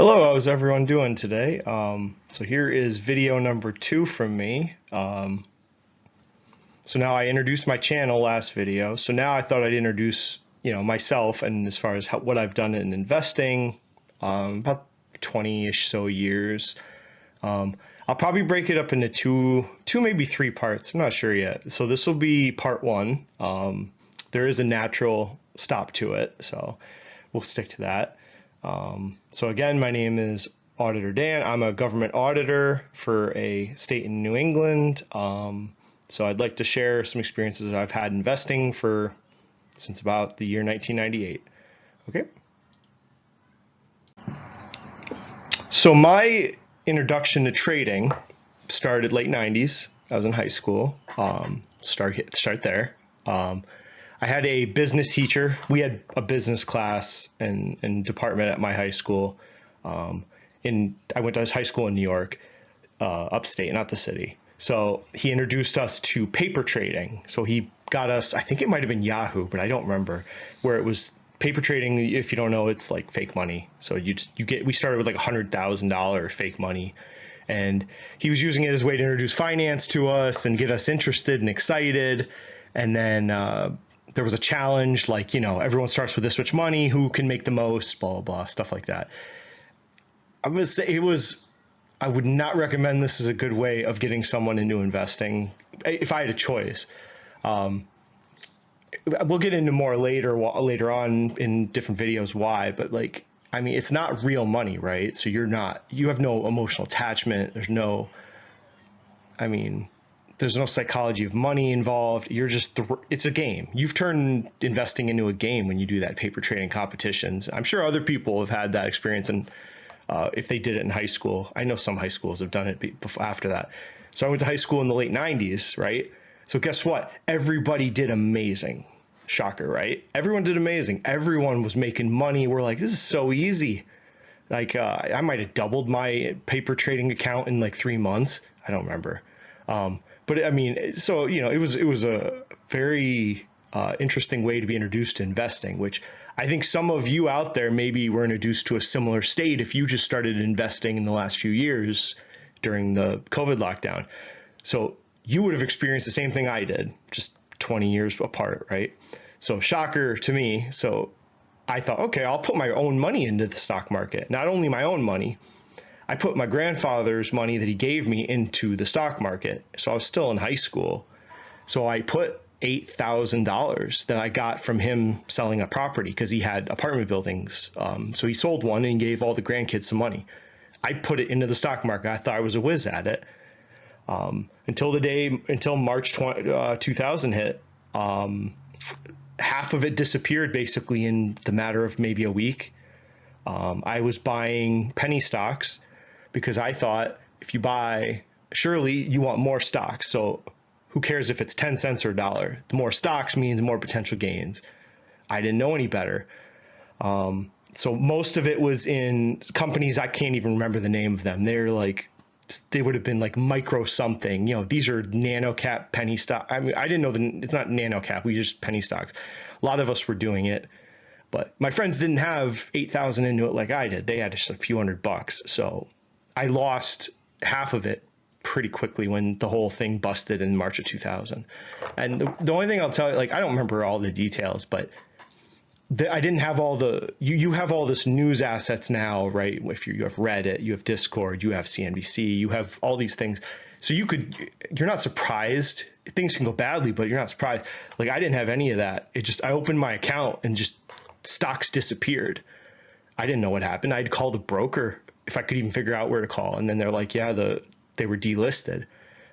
Hello, how's everyone doing today? So here is video number 2 from me. So now I introduced my channel last video. So now I thought I'd introduce, myself and as far as what I've done in investing, about 20-ish so years. I'll probably break it up into two, maybe 3 parts. I'm not sure yet. So this will be part 1. There is a natural stop to it, so we'll stick to that. So again, my name is Auditor Dan. I'm a government auditor for a state in New England. So I'd like to share some experiences that I've had investing since about the year 1998. Okay. So my introduction to trading started late 90s. I was in high school. Start there. I had a business teacher. We had a business class and department at my high school. I went to high school in New York, upstate, not the city. So he introduced us to paper trading. So he got us, I think it might have been Yahoo, but I don't remember, where it was paper trading. If you don't know, it's like fake money. So we started with like $100,000 fake money. And he was using it as a way to introduce finance to us and get us interested and excited. And then there was a challenge, like, everyone starts with this much money, who can make the most, blah, blah, blah, stuff like that. I would not recommend this as a good way of getting someone into investing if I had a choice. We'll get into more later on in different videos why, but it's not real money, right? So you have no emotional attachment. There's no psychology of money involved. It's a game. You've turned investing into a game when you do that paper trading competitions. I'm sure other people have had that experience, and if they did it in high school, I know some high schools have done it after that. So I went to high school in the late 90s, right? So guess what? Everybody did amazing. Shocker, right? Everyone did amazing. Everyone was making money. We're like, this is so easy. I might have doubled my paper trading account in like 3 months. I don't remember. But it was a very interesting way to be introduced to investing, which I think some of you out there maybe were introduced to a similar state if you just started investing in the last few years during the COVID lockdown. So you would have experienced the same thing I did, just 20 years apart, right? So shocker to me. So I thought, okay, I'll put my own money into the stock market. Not only my own money, I put my grandfather's money that he gave me into the stock market. So I was still in high school. So I put $8,000 that I got from him selling a property because he had apartment buildings. So he sold one and gave all the grandkids some money. I put it into the stock market. I thought I was a whiz at it. Until March 2000 hit, half of it disappeared basically in the matter of maybe a week. I was buying penny stocks because I thought if you buy, surely you want more stocks. So who cares if it's 10 cents or a dollar? The more stocks means more potential gains. I didn't know any better. So most of it was in companies, I can't even remember the name of them. They would have been like micro something. These are nano cap penny stock. I didn't know it's not nano cap. We just penny stocks. A lot of us were doing it. But my friends didn't have 8,000 into it like I did. They had just a few $100. So I lost half of it pretty quickly when the whole thing busted in March of 2000. And the only thing I'll tell you, I don't remember all the details, but I didn't have all you have all this news assets now, right? If you have Reddit, you have Discord, you have CNBC, you have all these things. So you're not surprised. Things can go badly, but you're not surprised. I didn't have any of that. I opened my account and just stocks disappeared. I didn't know what happened. I'd call the broker if I could even figure out where to call. And then they're like, yeah, they were delisted.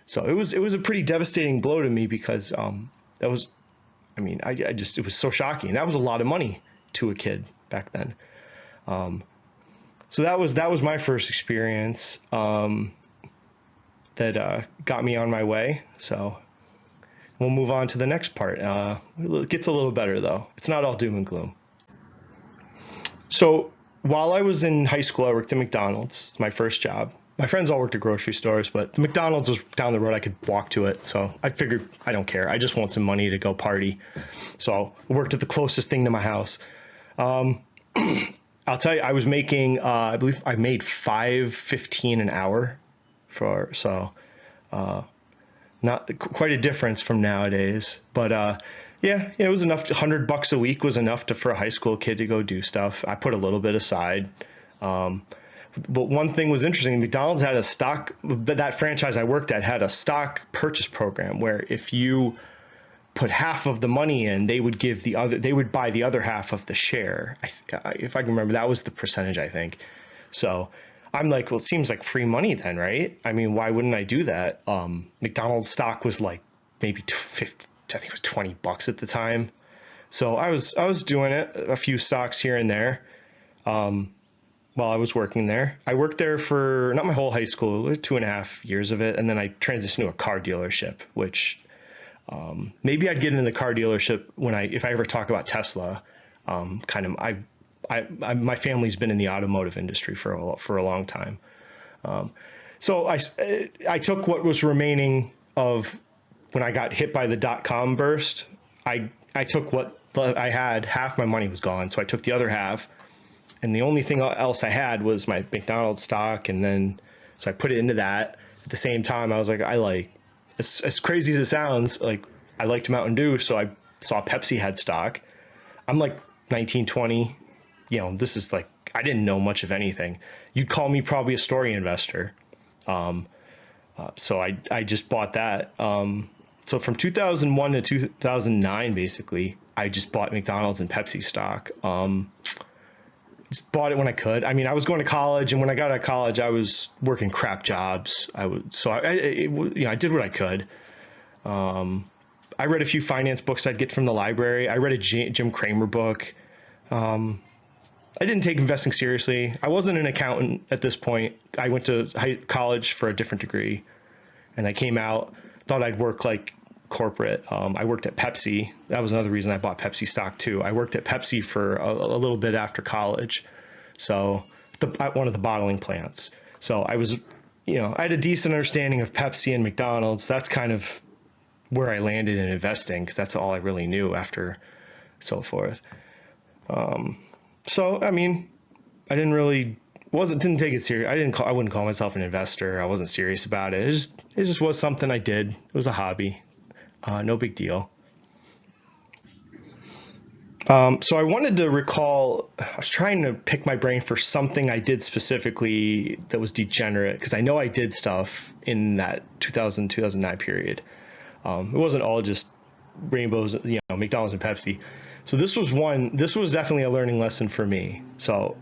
So it was a pretty devastating blow to me because it was so shocking. That was a lot of money to a kid back then. So that was my first experience that got me on my way. So we'll move on to the next part. It gets a little better though. It's not all doom and gloom. So while I was in high school, I worked at McDonald's. It's my first job. My friends all worked at grocery stores, but the McDonald's was down the road. I could walk to it. So I figured I don't care. I just want some money to go party. So I worked at the closest thing to my house. I'll tell you, I was making, I believe I made 5.15 an hour so not quite a difference from nowadays, but yeah, it was enough. $100 a week was enough for a high school kid to go do stuff. I put a little bit aside. But one thing was interesting. McDonald's had a stock, that franchise I worked at had a stock purchase program where if you put half of the money in, they would buy the other half of the share. If I can remember, that was the percentage, I think. So I'm like, well, it seems like free money then, right? I mean, why wouldn't I do that? McDonald's stock was like maybe 50, I think it was $20 at the time. So I was doing it, a few stocks here and there. While I was working there. I worked there for not my whole high school, 2.5 years of it, and then I transitioned to a car dealership, which maybe I'd get into the car dealership if I ever talk about Tesla. My family's been in the automotive industry for a long time. So I took what was remaining of when I got hit by the .com burst. I took what I had, half my money was gone, so I took the other half. And the only thing else I had was my McDonald's stock. And then, so I put it into that. At the same time, I was like, as crazy as it sounds, like I liked Mountain Dew. So I saw Pepsi had stock. I'm like 19, 20, this is like, I didn't know much of anything. You'd call me probably a story investor. So I just bought that. So from 2001 to 2009, basically, I just bought McDonald's and Pepsi stock. Just bought it when I could. I mean, I was going to college, and when I got out of college, I was working crap jobs. I did what I could. I read a few finance books I'd get from the library. I read a Jim Cramer book. I didn't take investing seriously. I wasn't an accountant at this point. I went to college for a different degree, and I came out, thought I'd work like corporate. I worked at Pepsi. That was another reason I bought Pepsi stock too. I worked at Pepsi for a little bit after college. So at one of the bottling plants. So I was, I had a decent understanding of Pepsi and McDonald's. That's kind of where I landed in investing, because that's all I really knew after so forth. So, I mean, I didn't take it serious. I wouldn't call myself an investor. I wasn't serious about it. It just was something I did. It was a hobby. No big deal. So I wanted to recall, I was trying to pick my brain for something I did specifically that was degenerate, because I know I did stuff in that 2009 period. It wasn't all just rainbows, McDonald's and Pepsi. So this was definitely a learning lesson for me. So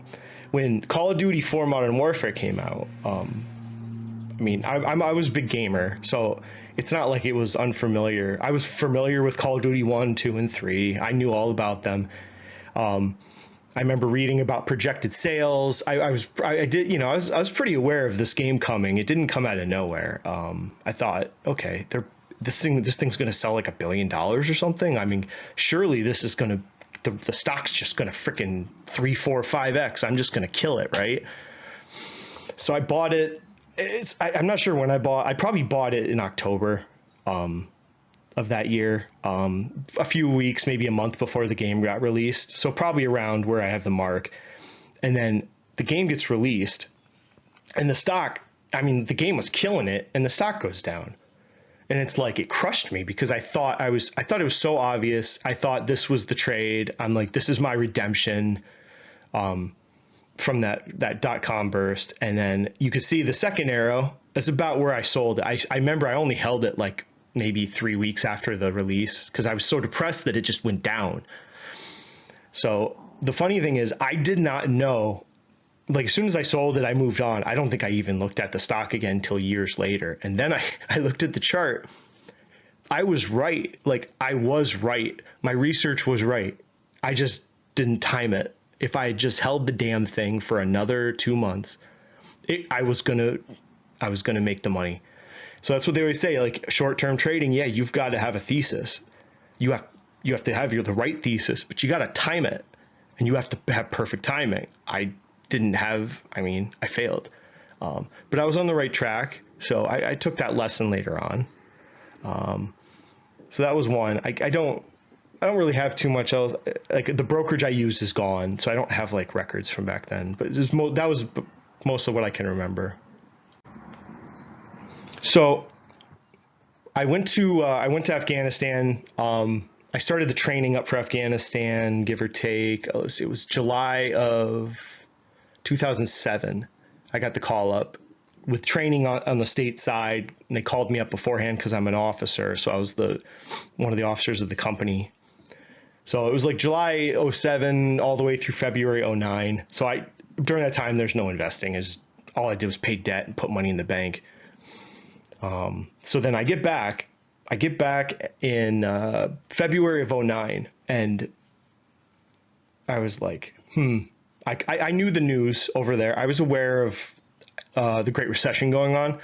when Call of Duty 4 Modern Warfare came out, I was a big gamer, so it's not like it was unfamiliar. I was familiar with Call of Duty 1, 2, and 3. I knew all about them. I remember reading about projected sales. I was pretty aware of this game coming. It didn't come out of nowhere. I thought, okay, this thing's going to sell like $1 billion or something. I mean, surely this is going to, the stock's just going to freaking 3, 4, 5x. I'm just going to kill it, right? So I bought it. I'm not sure when I probably bought it in October of that year, a few weeks, maybe a month before the game got released. So probably around where I have the mark. And then the game gets released, and the game was killing it, and the stock goes down. And it's like, it crushed me, because I thought it was so obvious. I thought this was the trade. I'm like, this is my redemption. From that .com burst. And then you could see the second arrow. That's about where I sold it. I remember I only held it like maybe 3 weeks after the release, because I was so depressed that it just went down. So the funny thing is, I did not know, like, as soon as I sold it, I moved on. I don't think I even looked at the stock again until years later. And then I looked at the chart. I was right. Like, I was right. My research was right. I just didn't time it. If I had just held the damn thing for another 2 months, I was gonna make the money. So that's what they always say, like short-term trading. Yeah, you've got to have a thesis. You have to have the right thesis, but you got to time it, and you have to have perfect timing. I failed, but I was on the right track. So I took that lesson later on. So that was one. I don't really have too much else. Like the brokerage I use is gone, so I don't have like records from back then. But that was most of what I can remember. So I went to Afghanistan. I started the training up for Afghanistan, give or take. It was July of 2007. I got the call up with training on the state side, and they called me up beforehand because I'm an officer. So I was one of the officers of the company. So it was like July 07 all the way through February 09. So during that time, there's no investing. All I did was pay debt and put money in the bank. So then I get back in February of 09, and I was like, I knew the news over there. I was aware of the Great Recession going on.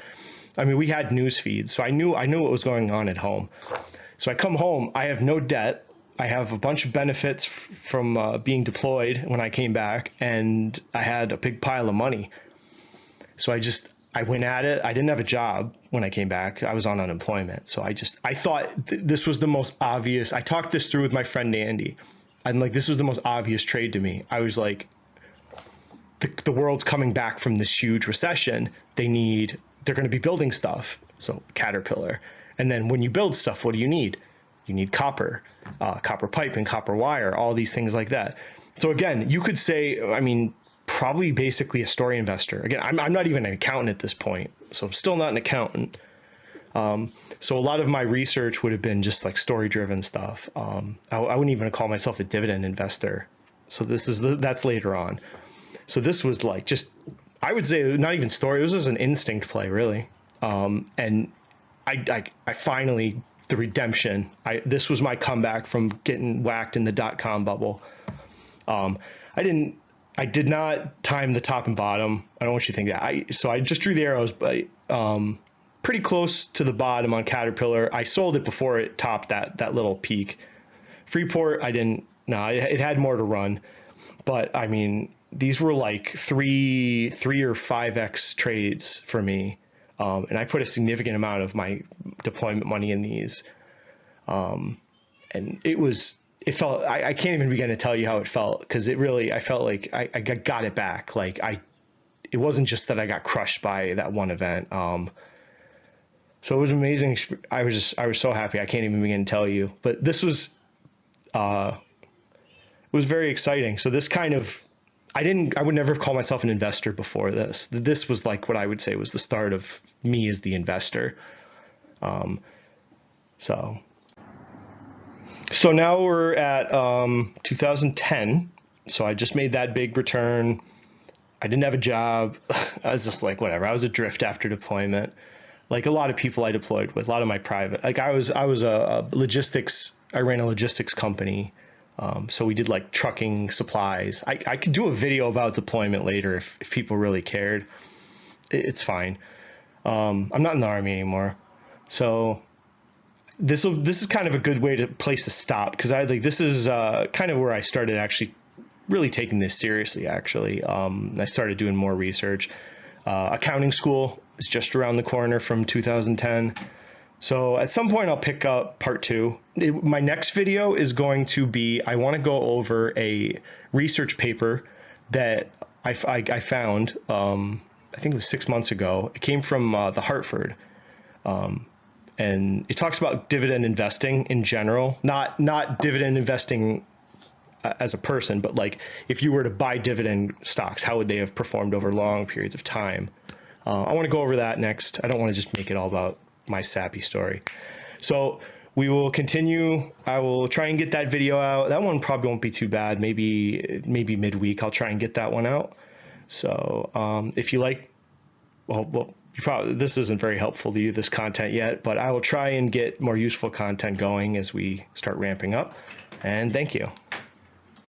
I mean, we had news feeds, so I knew what was going on at home. So I come home, I have no debt. I have a bunch of benefits from being deployed when I came back, and I had a big pile of money. So I went at it. I didn't have a job when I came back. I was on unemployment. So I thought this was the most obvious. I talked this through with my friend Andy. I'm like, this was the most obvious trade to me. I was like, the world's coming back from this huge recession. They're going to be building stuff. So Caterpillar. And then when you build stuff, what do you need? You need copper pipe and copper wire, all these things like that. So again, you could say, I mean, probably basically a story investor. Again, I'm not even an accountant at this point, so I'm still not an accountant. So a lot of my research would have been just like story-driven stuff. I wouldn't even call myself a dividend investor. So that's later on. So this was like I would say not even story. It was just an instinct play, really. And I finally, the redemption. This was my comeback from getting whacked in the .com bubble. I did not time the top and bottom. I don't want you to think that. So I just drew the arrows, but pretty close to the bottom on Caterpillar. I sold it before it topped that little peak. Freeport, I didn't. No, it had more to run, but I mean, these were like three or 5x trades for me, and I put a significant amount of my deployment money in these, and it felt, I can't even begin to tell you how it felt, because I felt like I got it back. Like it wasn't just that I got crushed by that one event. So it was amazing. I was so happy. I can't even begin to tell you, but this was very exciting. So this kind of, I would never call myself an investor before this. This was like what I would say was the start of me as the investor. So now we're at 2010. So I just made that big return. I didn't have a job. I was just like, whatever. I was adrift after deployment. Like a lot of people I deployed with, a lot of my private, like I was a logistics, I ran a logistics company. So we did like trucking supplies. I could do a video about deployment later if people really cared. It's fine. I'm not in the Army anymore. So this is kind of a good place to stop, because this is kind of where I started actually really taking this seriously. Actually, I started doing more research. Accounting school is just around the corner from 2010. So at some point I'll pick up part 2. My next video is going to be, I want to go over a research paper that I found, I think it was 6 months ago. It came from the Hartford. And it talks about dividend investing in general, not dividend investing as a person, but like if you were to buy dividend stocks, how would they have performed over long periods of time? I want to go over that next. I don't want to just make it all about my sappy story. So we will continue. I will try and get that video out. That one probably won't be too bad. Maybe midweek I'll try and get that one out. So if you like, well, this isn't very helpful to you, this content yet, but I will try and get more useful content going as we start ramping up. And thank you.